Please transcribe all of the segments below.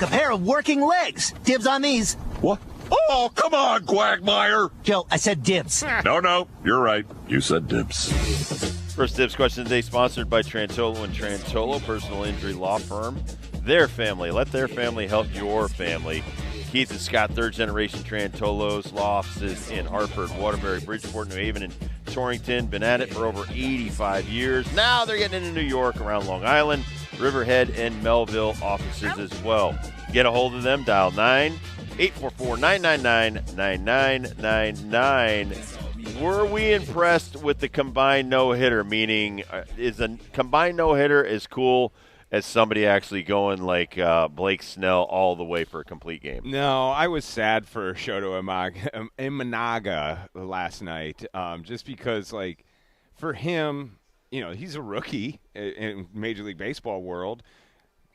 A pair of working legs. Dibs on these. What? Oh, come on, Quagmire. Joe, I said dibs. No, you're right. You said dibs. First Dibs question today sponsored by Trantolo and Trantolo, personal injury law firm. Their family. Let their family help your family. Keith and Scott, third-generation Trantolos, law offices in Hartford, Waterbury, Bridgeport, New Haven, and Torrington. Been at it for over 85 years. Now they're getting into New York, around Long Island, Riverhead, and Melville offices as well. Get a hold of them. Dial 9-844-999-9999. Were we impressed with the combined no-hitter? Meaning, is a combined no-hitter as cool as somebody actually going like Blake Snell all the way for a complete game? No, I was sad for Shoto Imanaga last night, just because, like, for him, you know, he's a rookie in Major League Baseball world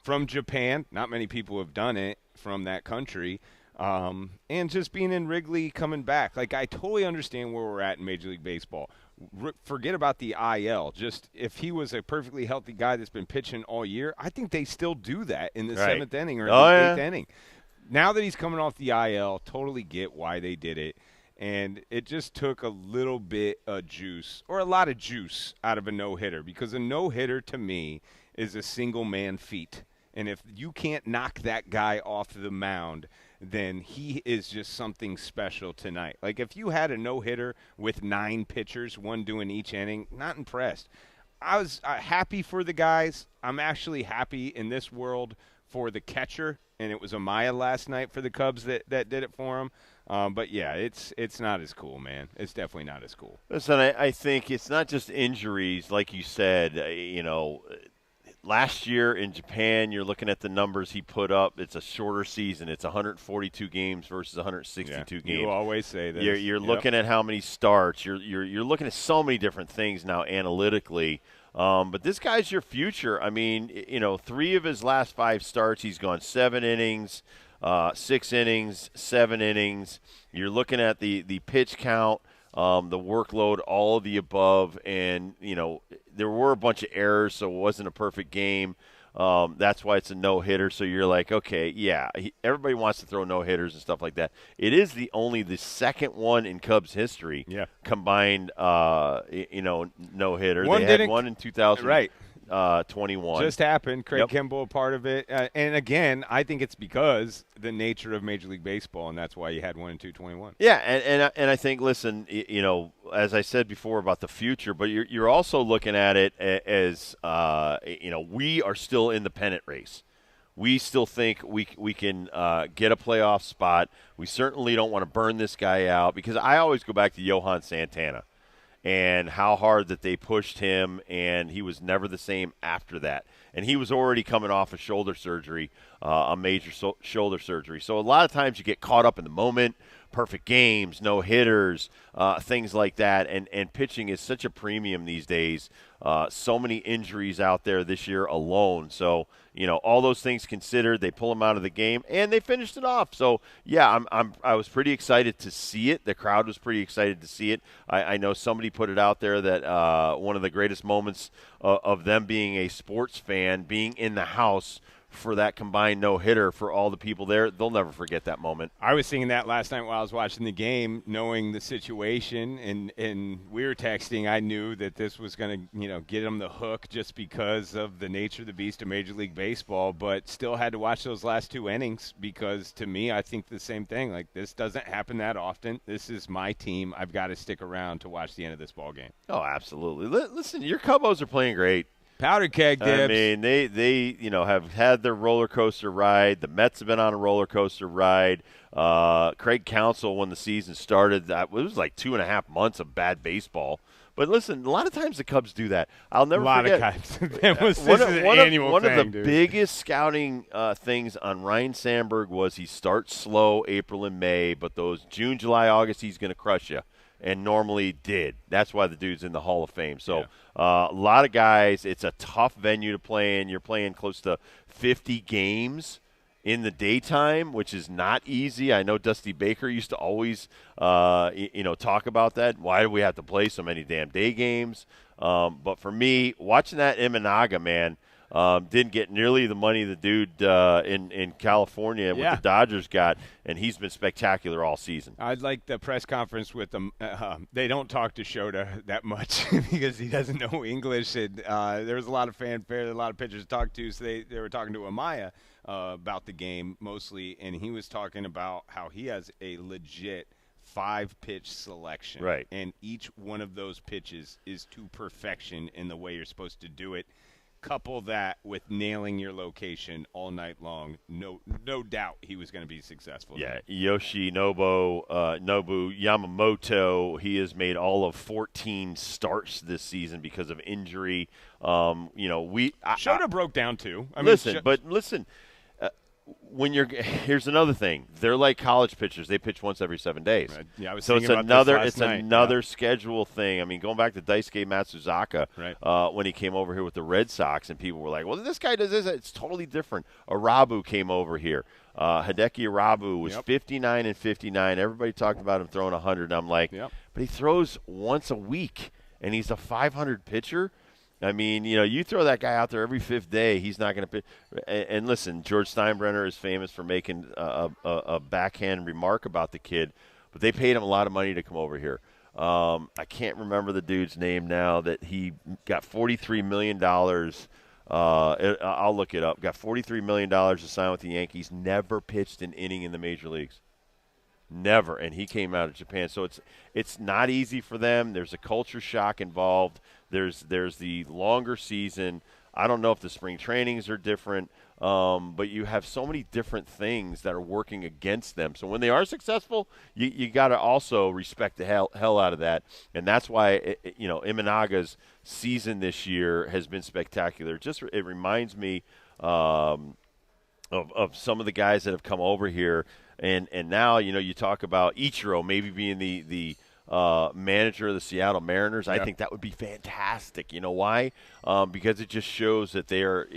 from Japan. Not many people have done it from that country. And just being in Wrigley, coming back. Like, I totally understand where we're at in Major League Baseball. Forget about the IL. Just if he was a perfectly healthy guy that's been pitching all year, I think they still do that in the seventh inning or the eighth inning. Now that he's coming off the IL, totally get why they did it. And it just took a little bit of juice, or a lot of juice, out of a no-hitter. Because a no-hitter, to me, is a single-man feat. And if you can't knock that guy off the mound, then he is just something special tonight. Like, if you had a no-hitter with 9 pitchers, one doing each inning, not impressed. I was happy for the guys. I'm actually happy in this world for the catcher, and it was Amaya last night for the Cubs that did it for him. But, yeah, it's not as cool, man. It's definitely not as cool. Listen, I think it's not just injuries, like you said, last year in Japan, you're looking at the numbers he put up. It's a shorter season. It's 142 games versus 162 games. You always say that. You're looking at how many starts. You're looking at so many different things now analytically. But this guy's your future. I mean, 3 of his last 5 starts, he's gone 7 innings, 6 innings, 7 innings. You're looking at the pitch count, the workload, all of the above, and there were a bunch of errors, so it wasn't a perfect game. That's why it's a no-hitter. So you're like, okay, yeah, everybody wants to throw no-hitters and stuff like that. It is only the second one in Cubs history combined, no-hitter. They had one in 2000. Right. 21. Just happened. Craig Kimbrell, part of it. And again, I think it's because the nature of Major League Baseball, and that's why you had 1 and 221. Yeah, and I think, listen, as I said before about the future, but you're also looking at it as, we are still in the pennant race. We still think we can get a playoff spot. We certainly don't want to burn this guy out, because I always go back to Johan Santana and how hard that they pushed him, and he was never the same after that. And he was already coming off a shoulder surgery, a major shoulder surgery. So a lot of times you get caught up in the moment, perfect games, no hitters, things like that. And pitching is such a premium these days. So many injuries out there this year alone. So, all those things considered, they pull him out of the game, and they finished it off. So, yeah, I was pretty excited to see it. The crowd was pretty excited to see it. I know somebody put it out there that one of the greatest moments of them being a sports fan, being in the house for that combined no-hitter for all the people there, they'll never forget that moment. I was thinking that last night while I was watching the game, knowing the situation, and we were texting. I knew that this was going to, get them the hook just because of the nature of the beast of Major League Baseball, but still had to watch those last 2 innings because, to me, I think the same thing. Like, this doesn't happen that often. This is my team. I've got to stick around to watch the end of this ball game. Oh, absolutely. Listen, your Cubos are playing great. Powder keg dibs. I mean, they have had their roller coaster ride. The Mets have been on a roller coaster ride. Craig Counsell, when the season started, it was like 2.5 months of bad baseball. But listen, a lot of times the Cubs do that. I'll never forget. A lot of times. One of the biggest scouting things on Ryan Sandberg was he starts slow April and May, but those June, July, August, he's going to crush you. And normally did. That's why the dude's in the Hall of Fame. So a lot of guys, it's a tough venue to play in. You're playing close to 50 games in the daytime, which is not easy. I know Dusty Baker used to always, talk about that. Why do we have to play so many damn day games? But for me, watching that Imanaga, man, Didn't get nearly the money the dude in California with the Dodgers got, and he's been spectacular all season. I'd like the press conference with them. They don't talk to Shota that much because he doesn't know English, and there was a lot of fanfare, a lot of pitchers to talk to, so they were talking to Amaya about the game mostly, and he was talking about how he has a legit 5-pitch selection. Right. And each one of those pitches is to perfection in the way you're supposed to do it. Couple that with nailing your location all night long, no doubt he was going to be successful. Yeah, Nobu Yamamoto, he has made all of 14 starts this season because of injury. Shota broke down too. Listen. Here's another thing. They're like college pitchers. They pitch once every 7 days. Yeah, I was so thinking about this last night. Another schedule thing. I mean, going back to Daisuke Matsuzaka, when he came over here with the Red Sox, and people were like, "Well, this guy does this." It's totally different. Arabu came over here. Hideki Arabu was 59 and 59. Everybody talked about him throwing 100. And I'm like, but he throws once a week, and he's a 500 pitcher. I mean, you throw that guy out there every 5th day, he's not going to pitch. And listen, George Steinbrenner is famous for making a backhand remark about the kid, but they paid him a lot of money to come over here. I can't remember the dude's name now. That he got $43 million. I'll look it up. Got $43 million to sign with the Yankees. Never pitched an inning in the major leagues. Never. And he came out of Japan. So it's not easy for them. There's a culture shock involved. There's the longer season. I don't know if the spring trainings are different, but you have so many different things that are working against them. So when they are successful, you got to also respect the hell out of that. And that's why Imanaga's season this year has been spectacular. It reminds me of some of the guys that have come over here. And now, you talk about Ichiro maybe being the manager of the Seattle Mariners. I think that would be fantastic. You know why? Because it just shows that they are,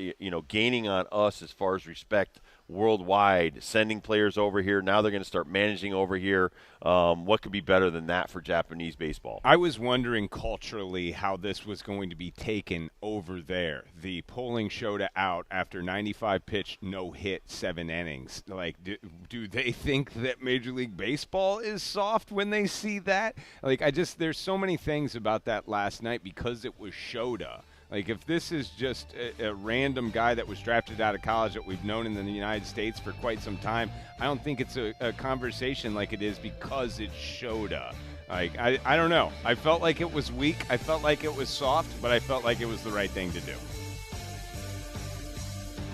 gaining on us as far as respect worldwide, sending players over here. Now they're going to start managing over here. What could be better than that for Japanese baseball? I was wondering culturally how this was going to be taken over there. The pulling Shota out after 95 pitch, no hit, 7 innings. Like, do they think that Major League Baseball is soft when they see that? Like, there's so many things about that last night because it was Shota. Like, if this is just a random guy that was drafted out of college that we've known in the United States for quite some time, I don't think it's a conversation like it is because it's Shota. Like, I don't know. I felt like it was weak. I felt like it was soft, but I felt like it was the right thing to do.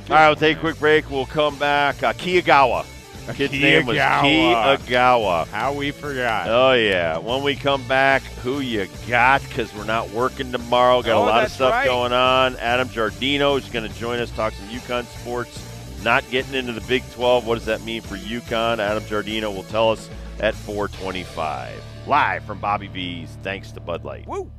All right, we'll take a quick break. We'll come back. Kiyagawa. Kid's name was Kiyagawa. How we forgot. Oh, yeah. When we come back, who you got? Because we're not working tomorrow. Got a lot of stuff going on. Adam Giardino is going to join us, talk some UConn sports. Not getting into the Big 12. What does that mean for UConn? Adam Giardino will tell us at 4:25. Live from Bobby V's. Thanks to Bud Light. Woo!